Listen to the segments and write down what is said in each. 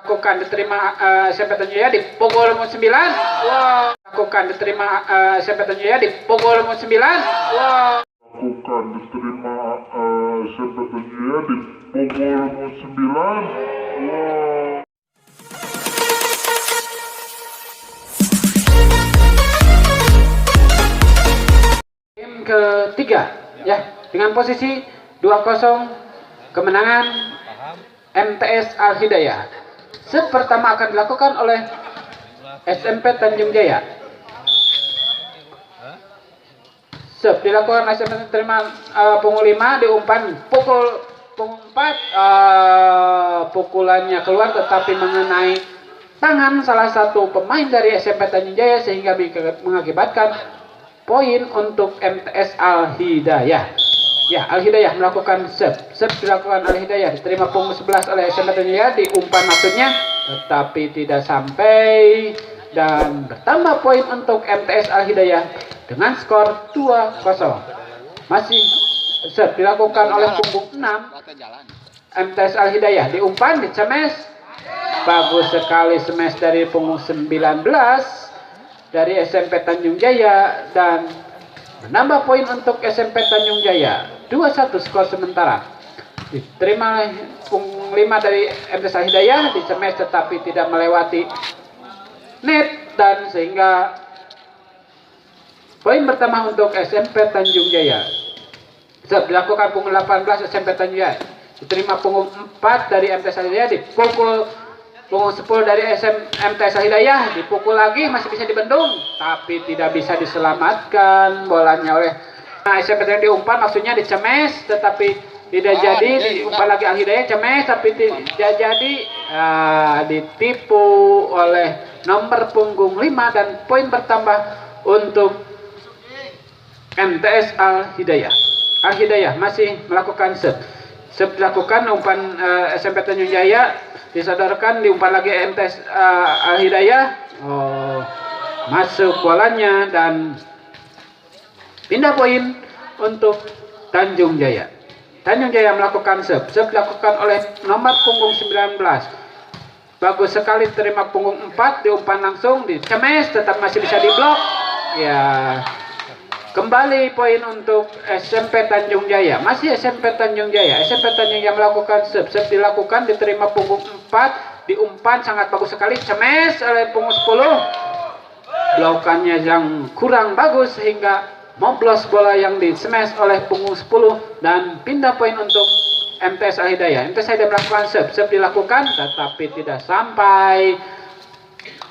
Lakukan diterima SMP Tanjung Jaya di pukul 9. Wow. Lakukan diterima SMP Tanjung Jaya di pukul 9. Wow. Lakukan diterima SMP Tanjung Jaya di pukul 9. Wow. Game ketiga ya dengan posisi 2-0 kemenangan MTS Al Hidayah. Set pertama akan dilakukan oleh SMP Tanjung Jaya. Set dilakukan SMP terima punggung 5 diumpan pukul 4 pukulannya keluar tetapi mengenai tangan salah satu pemain dari SMP Tanjung Jaya sehingga mengakibatkan poin untuk MTS Al Hidayah. Ya, Al Hidayah melakukan serve dilakukan Al Hidayah diterima punggung 11 oleh SMP Tanjung Jaya diumpan maksudnya tetapi tidak sampai dan bertambah poin untuk MTS Al Hidayah dengan skor 2-0. Masih serve dilakukan oleh punggung 6 MTS Al Hidayah diumpan dicemes bagus sekali smash dari punggung 19 dari SMP Tanjung Jaya dan menambah poin untuk SMP Tanjung Jaya 2-1 skor sementara. Diterima punggung 5 dari MTS Al Hidayah dicemes tetapi tidak melewati net dan sehingga poin pertama untuk SMP Tanjung Jaya. Dilakukan punggung 18 SMP Tanjung Jaya diterima punggung 4 dari MTS Al Hidayah dipukul punggung 10 dari MTS Al Hidayah dipukul lagi masih bisa dibendung tapi tidak bisa diselamatkan bolanya oleh SMP yang diumpan maksudnya dicemes tetapi tidak jadi diumpan lagi Al Hidayah cemes tapi tidak jadi ditipu oleh nomor punggung 5 dan poin bertambah untuk MTS Al Hidayah. Al Hidayah masih melakukan serve dilakukan umpan SMP Tanjung Jaya disodorkan diumpan lagi MTS Al Hidayah masuk bolanya dan pindah poin untuk Tanjung Jaya. Tanjung Jaya melakukan serve dilakukan oleh nomor punggung 19 bagus sekali terima punggung 4 diumpan langsung dicemes tetap masih bisa diblok ya. Kembali poin untuk SMP Tanjung Jaya. Masih SMP Tanjung Jaya. SMP Tanjung Jaya melakukan serve dilakukan diterima punggung 4 diumpan sangat bagus sekali cemes oleh punggung 10. Blokannya yang kurang bagus sehingga moblos bola yang di-smash oleh punggung 10 dan pindah poin untuk MTS Al Hidayah. MTS Al Hidayah melakukan serve dilakukan tetapi tidak sampai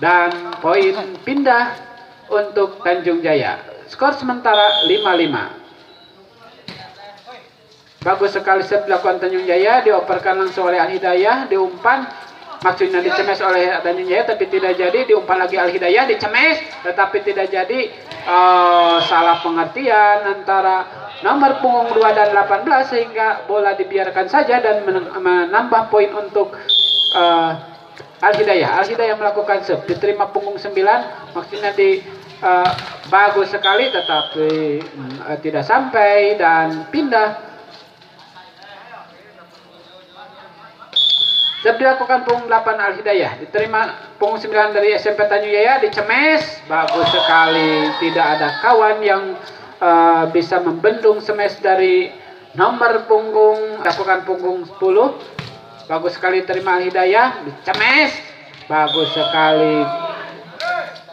dan poin pindah untuk Tanjung Jaya. Skor sementara 5-5. Bagus sekali serve dilakukan Tanjung Jaya dioperkan langsung oleh Al Hidayah diumpan maksudnya dicemes oleh Tanjung Jaya tapi tidak jadi diumpan lagi Al Hidayah dicemes tetapi tidak jadi salah pengertian antara nomor punggung 2 dan 18 sehingga bola dibiarkan saja dan menambah poin untuk Al Hidayah. Al Hidayah melakukan serve diterima punggung 9 maksudnya bagus sekali tetapi tidak sampai dan pindah. Serve dilakukan punggung 8 Al Hidayah diterima punggung 9 dari SMP Tanjung Jaya dicemes bagus sekali tidak ada kawan yang bisa membendung smash dari nomor punggung lakukan punggung 10 bagus sekali terima Al Hidayah dicemes bagus sekali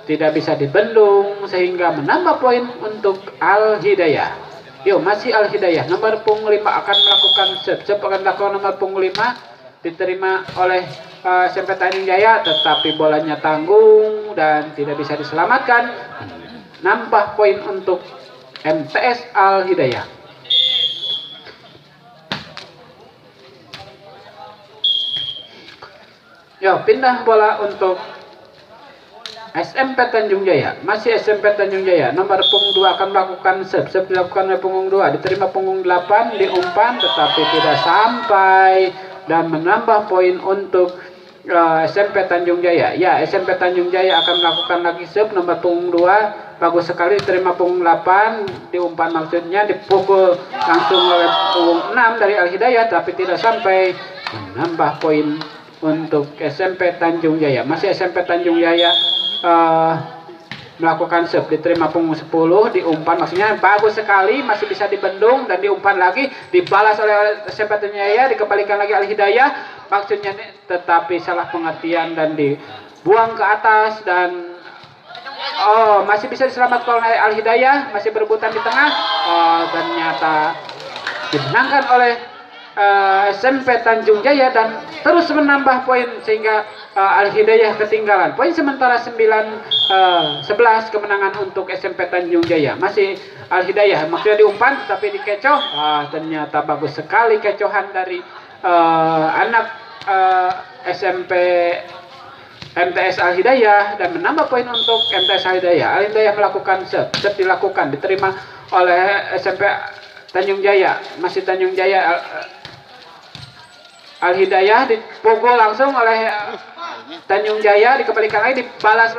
tidak bisa dibendung sehingga menambah poin untuk Al Hidayah. Yuk masih Al Hidayah nomor punggung 5 akan melakukan serve akan dilakukan nomor punggung 5 diterima oleh SMP Tanjung Jaya tetapi bolanya tanggung dan tidak bisa diselamatkan. Nambah poin untuk MTS Al Hidayah. Yo pindah bola untuk SMP Tanjung Jaya. Masih SMP Tanjung Jaya nomor punggung 2 akan melakukan serve dilakukan oleh punggung 2 diterima punggung 8 diumpan tetapi tidak sampai dan menambah poin untuk SMP Tanjung Jaya. Ya, SMP Tanjung Jaya akan melakukan lagi serve nomor punggung 2 bagus sekali diterima punggung 8 diumpan maksudnya dipukul langsung oleh punggung 6 dari Al Hidayah tapi tidak sampai menambah poin untuk SMP Tanjung Jaya. Masih SMP Tanjung Jaya melakukan serve, diterima punggung 10, diumpan, maksudnya bagus sekali, masih bisa dibendung dan diumpan lagi, dibalas oleh SMP Tanjung Jaya, dikembalikan lagi Al Hidayah, maksudnya tetapi salah pengertian dan dibuang ke atas dan masih bisa diselamatkan oleh Al Hidayah, masih berebutan di tengah, ternyata dimenangkan oleh SMP Tanjung Jaya dan terus menambah poin sehingga Al Hidayah ketinggalan. Poin sementara 11 kemenangan untuk SMP Tanjung Jaya. Masih Al Hidayah maksudnya diumpan tapi dikecoh. Ternyata bagus sekali kecohan dari anak SMP MTS Al Hidayah dan menambah poin untuk MTS Al Hidayah. Al Hidayah melakukan serve dilakukan, diterima oleh SMP Tanjung Jaya. Masih Tanjung Jaya, Al Hidayah dipukul langsung oleh Tanjung Jaya, dikembalikan lagi, dibalas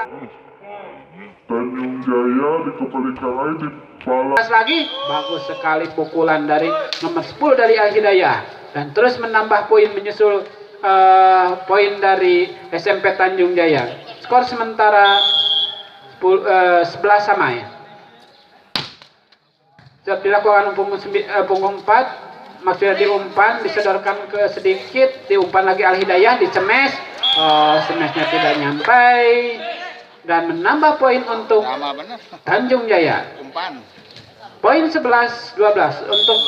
Tanjung Jaya dikembalikan lagi, dibalas lagi. Bagus sekali pukulan dari nomor 10 dari Al Hidayah dan terus menambah poin, menyusul poin dari SMP Tanjung Jaya. Skor sementara 11 sama ya. Sudah dilakukan punggung 4, maksudnya diumpan, disodorkan ke sedikit, diumpan lagi Al Hidayah, dicemes, semesnya tidak nyampe dan menambah poin untuk Tanjung Jaya. Poin 11-12 untuk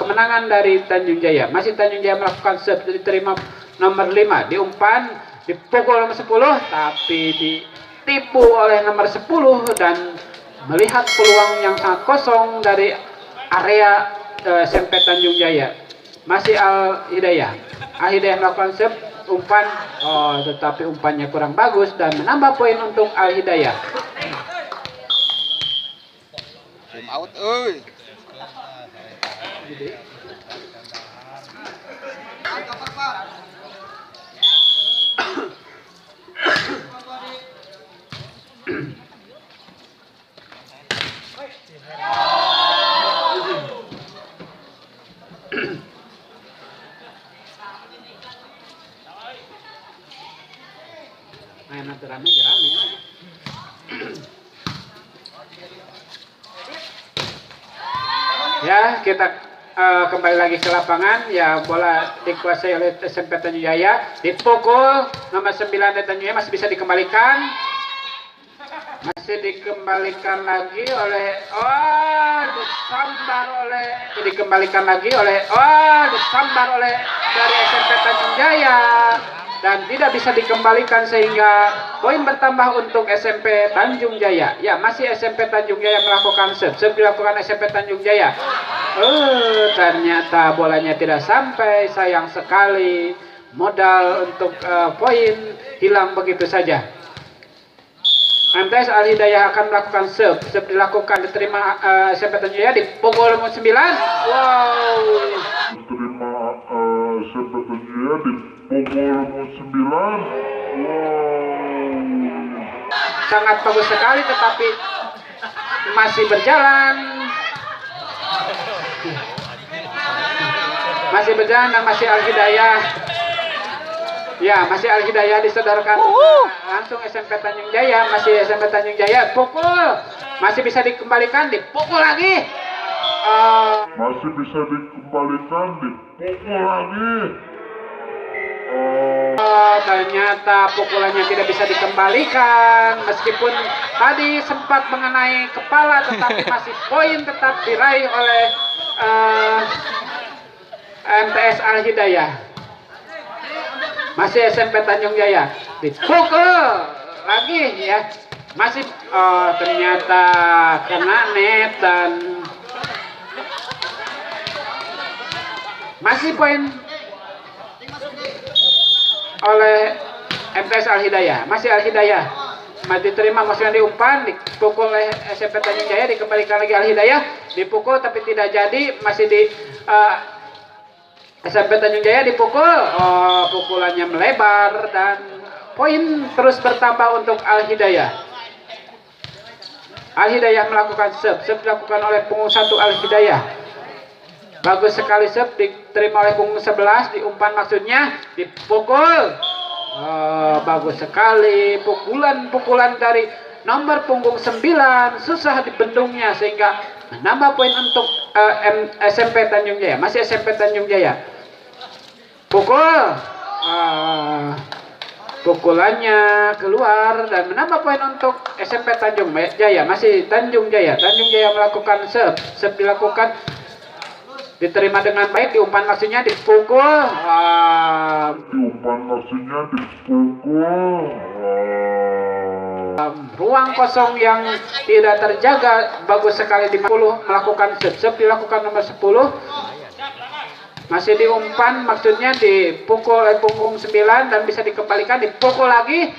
kemenangan dari Tanjung Jaya. Masih Tanjung Jaya melakukan serve, diterima nomor 5, diumpan, dipukul nomor 10 tapi ditipu oleh nomor 10 dan melihat peluang yang sangat kosong dari area SMP Tanjung Jaya. Masih Al Hidayah. Al Hidayah melakukan serve, umpan, tetapi umpannya kurang bagus dan menambah poin untuk Al Hidayah. Time out euy. Main nanti rame ya. Ya, kita kembali lagi ke lapangan. Ya, bola dikuasai oleh SMP Tanjung Jaya. Dipukul nomor 9 dari Tanjung Jaya, masih bisa dikembalikan. Masih dikembalikan lagi oleh disambar oleh dari SMP Tanjung Jaya dan tidak bisa dikembalikan sehingga poin bertambah untuk SMP Tanjung Jaya. Ya, masih SMP Tanjung Jaya melakukan serve dilakukan SMP Tanjung Jaya. Ternyata bolanya tidak sampai, sayang sekali. Modal untuk poin hilang begitu saja. MTS Al Hidayah akan melakukan serve dilakukan, diterima SMP Tanjung Jaya, dipukul nomor 9. Wow. diterima SMP Tanjung Jaya, dipukul nomor 9. Wow. Sangat bagus sekali tetapi masih berjalan. Masih berjalan dan masih Al Hidayah. Ya, masih Al Hidayah disodorkan langsung SMP Tanjung Jaya. Masih SMP Tanjung Jaya, pukul, masih bisa dikembalikan, dipukul lagi. Masih bisa dikembalikan, dipukul lagi. Ternyata pukulannya tidak bisa dikembalikan, meskipun tadi sempat mengenai kepala, tetapi masih poin tetap diraih oleh MTS Al Hidayah. Masih SMP Tanjung Jaya, dipukul lagi ya, masih ternyata kena net dan masih poin oleh MTS Al Hidayah. Masih Al Hidayah masih diterima, maksudnya diumpan, dipukul oleh SMP Tanjung Jaya, dikembalikan lagi Al Hidayah, dipukul tapi tidak jadi. Masih di SMP Tanjung Jaya dipukul, pukulannya melebar dan poin terus bertambah untuk Al Hidayah. Al Hidayah melakukan serve dilakukan oleh punggung 1 Al Hidayah. Bagus sekali serve diterima oleh punggung 11, diumpan maksudnya dipukul. Bagus sekali pukulan dari nomor punggung 9, susah dibendungnya sehingga menambah poin untuk SMP Tanjung Jaya. Masih SMP Tanjung Jaya. Pukul. Pukulannya keluar dan menambah poin untuk SMP Tanjung Jaya. Masih Tanjung Jaya. Tanjung Jaya melakukan serve dilakukan, diterima dengan baik, diumpan maksudnya dipukul. Ruang kosong yang tidak terjaga, bagus sekali di 10 melakukan serve dilakukan nomor 10. Masih diumpan maksudnya dipukul oleh punggung 9 dan bisa dikembalikan, dipukul lagi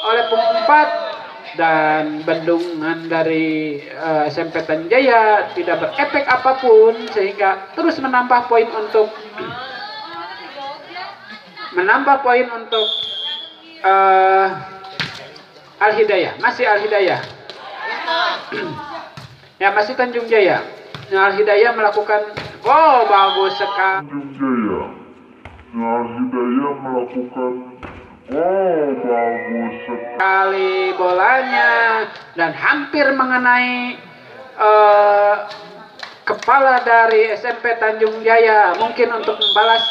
oleh punggung 4 dan bendungan dari SMP Tanjung Jaya tidak berefek apapun sehingga terus menambah poin untuk Al Hidayah. Masih Al Hidayah. Ya, masih Tanjung Jaya. Al Hidayah melakukan bagus sekali. Al Hidayah melakukan bagus sekali bolanya dan hampir mengenai kepala dari SMP Tanjung Jaya, mungkin untuk membalas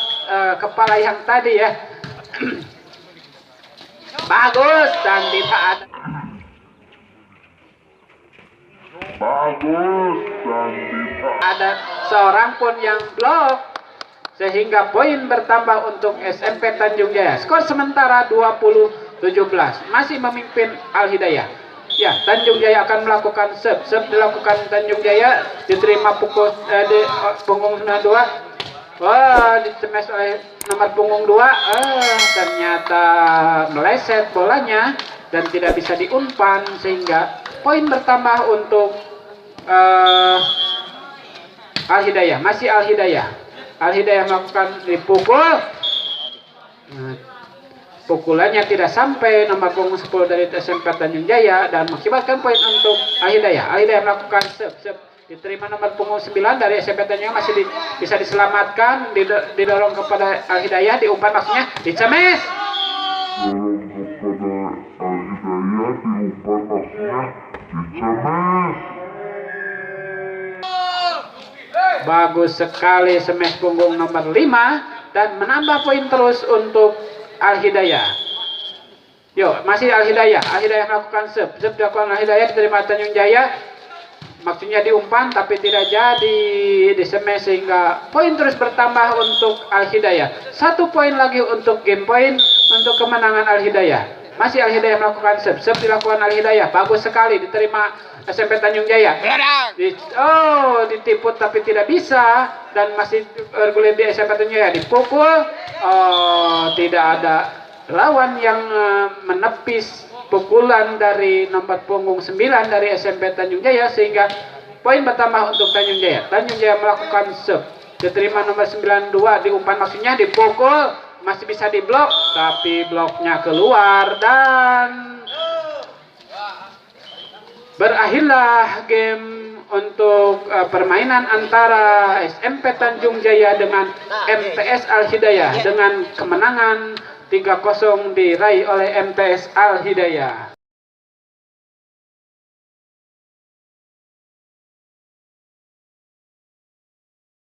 kepala yang tadi ya. Bagus dan tidak ada seorang pun yang blok sehingga poin bertambah untuk SMP Tanjung Jaya. Skor sementara 20-17, masih memimpin Al Hidayah. Ya, Tanjung Jaya akan melakukan serve dilakukan Tanjung Jaya, diterima pukul di punggung 92. Ditemes oleh nomor punggung 2. Ternyata meleset bolanya dan tidak bisa diumpan sehingga poin bertambah untuk Al Hidayah. Masih Al Hidayah. Al Hidayah melakukan dipukul. Pukulannya tidak sampai nomor punggung 10 dari SMP Tanjung Jaya dan mengakibatkan poin untuk Al Hidayah. Al Hidayah melakukan serve diterima nomor punggung 9 dari SMP Tanjung Jaya, masih bisa diselamatkan, didorong kepada Al Hidayah, diumpan maksudnya dicemes. Bagus sekali smash punggung nomor 5 dan menambah poin terus untuk Al Hidayah. Yuk, masih Al Hidayah. Al Hidayah melakukan serve dilakukan Al Hidayah, diterima Tanjung Jaya. Maksudnya diumpan tapi tidak jadi, disemes sehingga poin terus bertambah untuk Al Hidayah. 1 poin lagi untuk game point untuk kemenangan Al Hidayah. Masih Al Hidayah melakukan serve dilakukan Al Hidayah. Bagus sekali, diterima SMP Tanjung Jaya. Ditipu tapi tidak bisa dan masih bergulir di SMP Tanjung Jaya, dipukul. Tidak ada lawan yang menepis pukulan dari nomor punggung 9 dari SMP Tanjung Jaya sehingga poin bertambah untuk Tanjung Jaya. Tanjung Jaya melakukan serve, diterima nomor 92, diumpan maksudnya dipukul, masih bisa diblok tapi bloknya keluar dan berakhirlah game untuk permainan antara SMP Tanjung Jaya dengan MTS Al Hidayah dengan kemenangan 3-0 diraih oleh MTS Al Hidayah.